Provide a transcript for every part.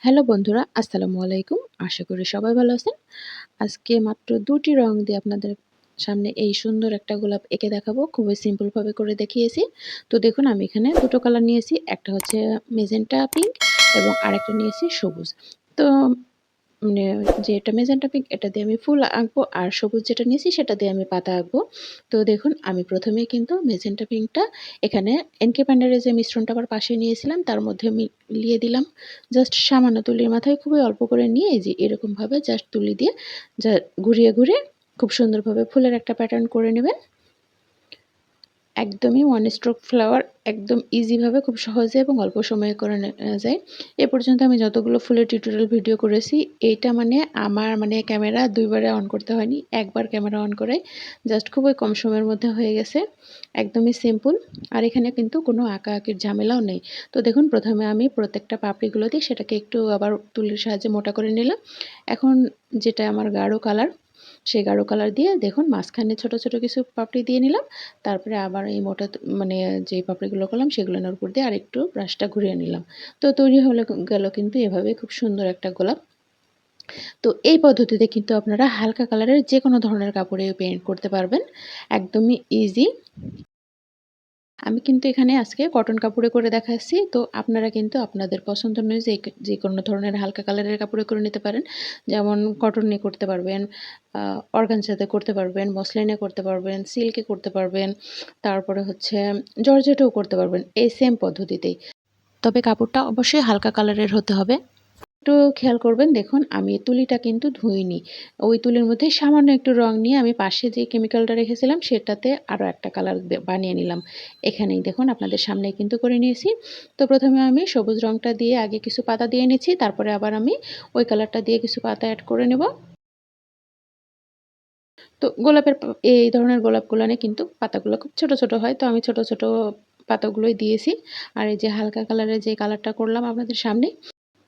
Hello বন্ধুরা, আসসালামু আলাইকুম। আশা করি সবাই ভালো আছেন। আজকে মাত্র ২ টি রং দিয়ে আপনাদের সামনে এই সুন্দর একটা গোলাপ এঁকে দেখাবো। খুবই সিম্পল ভাবে করে দেখিয়েছি। তো দেখুন আমি এখানে ২ টো কালার নিয়েছি। একটা হচ্ছে মেজেন্টা পিঙ্ক এবং আরেকটা নিয়েছি সবুজ। তো মানে যেটা মেজেন্টা পিঙ্ক এটা দিয়ে আমি ফুল আঁকবো আর সবুজ যেটা নিয়েছি সেটা দিয়ে আমি পাতা আঁকবো। তো দেখুন আমি প্রথমেই কিন্তু মেজেন্টা পিঙ্কটা এখানে এনকে প্যান্ডেলের যে মিশ্রণটা আবার পাশে নিয়েছিলাম তার মধ্যে মিলিয়ে দিলাম। জাস্ট সামান্য তুলির মাথায় খুবই অল্প করে নিয়ে এই যে এরকমভাবে জাস্ট তুলি দিয়ে যা ঘুরিয়ে খুব সুন্দরভাবে ফুলের একটা প্যাটার্ন করে নেবেন। একদমই ওয়ান স্ট্রোক ফ্লাওয়ার একদম ইজিভাবে খুব সহজে এবং অল্প সময়ে করে নেওয়া যায়। এ পর্যন্ত আমি যতগুলো ফুলের টিউটোরিয়াল ভিডিও করেছি এইটা আমার ক্যামেরা ২ বারে অন করতে হয়নি। একবার ক্যামেরা অন করে জাস্ট খুবই কম সময়ের মধ্যে হয়ে গেছে। একদমই সিম্পল। আর এখানে কিন্তু কোনো আঁকাআঁকির ঝামেলাও নেই। তো দেখুন প্রথমে আমি প্রত্যেকটা পাপড়িগুলো দিয়ে সেটাকে একটু আবার তুলির সাহায্যে মোটা করে নিলাম। এখন যেটা আমার গাঢ় কালার সেই গাঢ় কালার দিয়ে দেখুন মাঝখানে ছোট, ছোট কিছু পাপড়ি দিয়ে নিলাম। তারপরে আবার এই মোটা যে পাপড়িগুলো করলাম সেগুলোর উপর দিয়ে আরেকটু ব্রাশটা ঘুরিয়ে নিলাম। তো তৈরি হলে গেল কিন্তু এভাবে খুব সুন্দর একটা গোলাপ। তো এই পদ্ধতিতে কিন্তু আপনারা হালকা কালারের যেকোনো ধরনের কাপড়ে পেইন্ট করতে পারবেন। একদমই ইজি। আমি কিন্তু এখানে আজকে কটন কাপড়ে করে দেখাচ্ছি। তো আপনারা কিন্তু আপনাদের পছন্দ অনুযায়ী যেকোনো ধরনের হালকা কালারের কাপড়ে করে নিতে পারেন। যেমন কটনে করতে পারবেন, অর্গানজাতে করতে পারবেন, মসলিনে করতে পারবেন, সিল্কে করতে পারবেন, তারপরে হচ্ছে জর্জেটেও করতে পারবেন এই সেম পদ্ধতিতেই। তবে কাপড়টা অবশ্যই হালকা কালারের হতে হবে। একটু খেয়াল করবেন দেখুন আমি তুলিটা কিন্তু ধুইনি। ওই তুলির মধ্যে সামান্য একটু রং নিয়ে আমি পাশে যে কেমিক্যালটা রেখেছিলাম সেটাতে আরও একটা কালার বানিয়ে নিলাম। এখানেই দেখুন আপনাদের সামনেই কিন্তু করে নিয়েছি। তো প্রথমে আমি সবুজ রংটা দিয়ে আগে কিছু পাতা দিয়ে নিচ্ছি। তারপরে আবার আমি ওই কালারটা দিয়ে কিছু পাতা অ্যাড করে নেব। তো এই ধরনের গোলাপগুলানে কিন্তু পাতাগুলো খুব ছোট, ছোট হয়। তো আমি ছোট, ছোট পাতাগুলোই দিয়েছি। আর এই যে হালকা কালারের যে কালারটা করলাম আপনাদের সামনে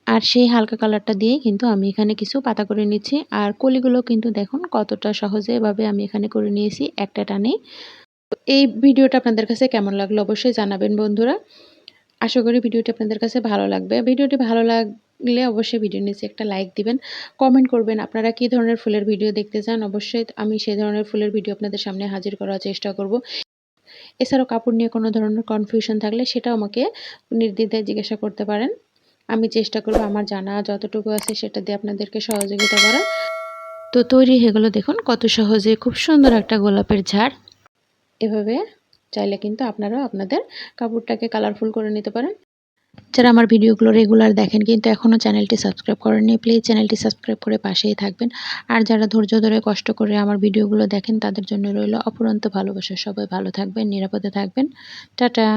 আর সেই হালকা কালারটা দিয়েই কিন্তু আমি এখানে কিছু পাতা করে নিচ্ছি। আর কলিগুলো কিন্তু দেখুন কতটা সহজে এভাবে আমি এখানে করে নিয়েছি একটা টানেই। তো এই ভিডিওটা আপনাদের কাছে কেমন লাগলো অবশ্যই জানাবেন বন্ধুরা। আশা করি ভিডিওটি আপনাদের কাছে ভালো লাগবে। ভিডিওটি ভালো লাগলে অবশ্যই ভিডিওর নিচে একটা লাইক দিবেন। কমেন্ট করবেন আপনারা কী ধরনের ফুলের ভিডিও দেখতে চান। অবশ্যই আমি সেই ধরনের ফুলের ভিডিও আপনাদের সামনে হাজির করার চেষ্টা করব। এছাড়াও কাপড় নিয়ে কোনো ধরনের কনফিউশন থাকলে সেটাও আমাকে নির্দ্বিধায় জিজ্ঞাসা করতে পারেন। আমি চেষ্টা করব আমার জানা যতটুকু আছে সেটা দিয়ে আপনাদেরকে সহযোগিতা করার। তো তৈরি হয়ে গেল দেখুন কত সহজে খুব সুন্দর একটা গোলাপের ঝাড়। এভাবে চাইলে কিন্তু আপনারাও আপনাদের কাপড়টাকে কালারফুল করে নিতে পারেন। যারা আমার ভিডিওগুলো রেগুলার দেখেন কিন্তু এখনও চ্যানেলটি সাবস্ক্রাইব করেননি প্লিজ চ্যানেলটি সাবস্ক্রাইব করে পাশেই থাকবেন। আর যারা ধৈর্য ধরে কষ্ট করে আমার ভিডিওগুলো দেখেন তাদের জন্য রইল অফুরন্ত ভালোবাসা। সবাই ভালো থাকবেন, নিরাপদে থাকবেন। টাটা।